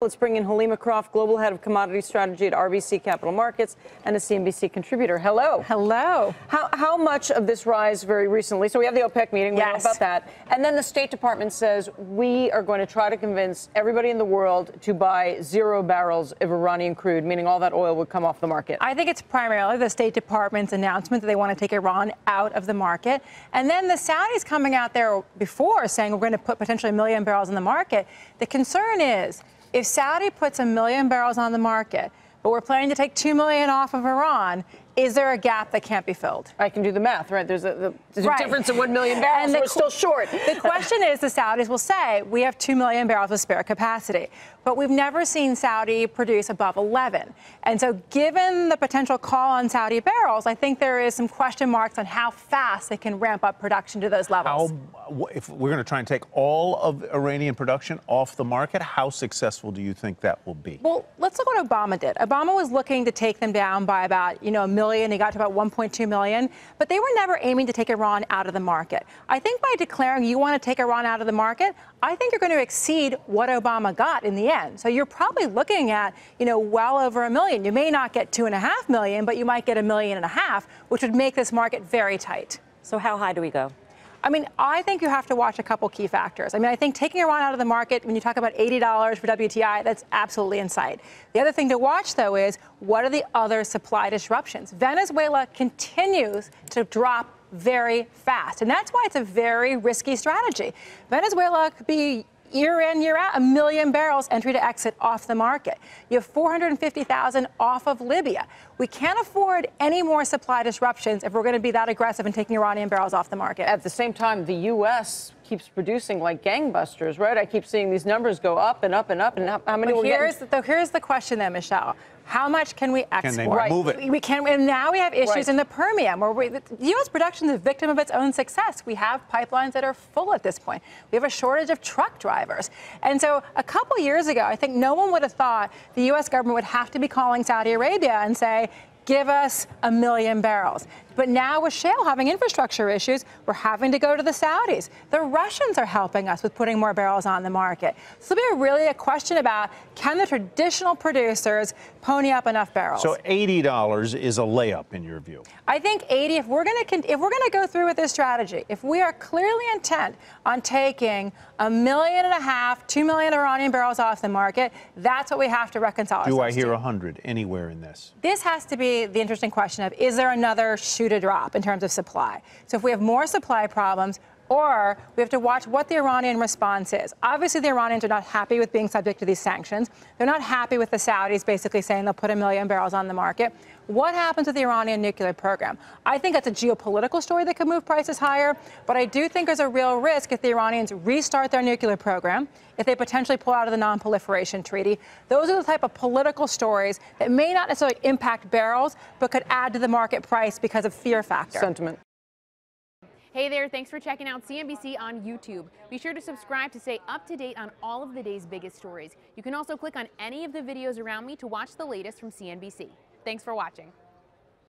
Let's bring in Helima Croft, Global Head of Commodity Strategy at RBC Capital Markets and a CNBC contributor. Hello. Hello. How much of this rise very recently? So we have the OPEC meeting. We know about that. And then the State Department says we are going to try to convince everybody in the world to buy 0 barrels of Iranian crude, meaning all that oil would come off the market. I think it's primarily the State Department's announcement that they want to take Iran out of the market. And then the Saudis coming out there before saying we're going to put potentially 1 million barrels in the market. The concern is, if Saudi puts 1 million barrels on the market, but we're planning to take 2 million off of Iran, is there a gap that can't be filled? I can do the math, right? There's a difference of 1 million barrels, and we're still short. The question is, the Saudis will say, we have 2 million barrels of spare capacity. But we've never seen Saudi produce above 11. And so given the potential call on Saudi barrels, I think there is some question marks on how fast they can ramp up production to those levels. If we're going to try and take all of Iranian production off the market, how successful do you think that will be? Well, let's look what Obama did. Obama was looking to take them down by about, 1 million. He got to about 1.2 million. But they were never aiming to take Iran out of the market. I think by declaring you want to take Iran out of the market, I think you're going to exceed what Obama got in the end. So you're probably looking at, well over 1 million. You may not get 2.5 million, but you might get 1.5 million, which would make this market very tight. So how high do we go? I think you have to watch a couple key factors. I think taking Iran out of the market, when you talk about $80 for WTI, that's absolutely in sight. The other thing to watch, though, is what are the other supply disruptions? Venezuela continues to drop very fast, and that's why it's a very risky strategy. Venezuela could be year in, year out, 1 million barrels entry to exit off the market. You have 450,000 off of Libya. We can't afford any more supply disruptions if we're going to be that aggressive in taking Iranian barrels off the market. At the same time, the U.S. keeps producing like gangbusters, right? I keep seeing these numbers go up and up and up. And how many will here's the question then, Michelle. How much can we export? Can they move it? We can, and now we have issues in the Permian where the U.S. production is a victim of its own success. We have pipelines that are full at this point. We have a shortage of truck drivers. And so a couple years ago, I think no one would have thought the U.S. government would have to be calling Saudi Arabia and say, give us 1 million barrels. But now with shale having infrastructure issues, we're having to go to the Saudis. The Russians are helping us with putting more barrels on the market. So it'll be really a question about, can the traditional producers pony up enough barrels? So $80 is a layup in your view? I think 80, if we're going to go through with this strategy, if we are clearly intent on taking 1.5 million, 2 million Iranian barrels off the market, that's what we have to reconcile ourselves Do I hear to. 100 anywhere in this? This has to be the interesting question of, is there another shoe to drop in terms of supply? So if we have more supply problems, or we have to watch what the Iranian response is. Obviously, the Iranians are not happy with being subject to these sanctions. They're not happy with the Saudis basically saying they'll put 1 million barrels on the market. What happens with the Iranian nuclear program? I think that's a geopolitical story that could move prices higher, but I do think there's a real risk if the Iranians restart their nuclear program, if they potentially pull out of the non-proliferation treaty. Those are the type of political stories that may not necessarily impact barrels, but could add to the market price because of fear factor. Sentiment. Hey there, thanks for checking out CNBC on YouTube. Be sure to subscribe to stay up to date on all of the day's biggest stories. You can also click on any of the videos around me to watch the latest from CNBC. Thanks for watching.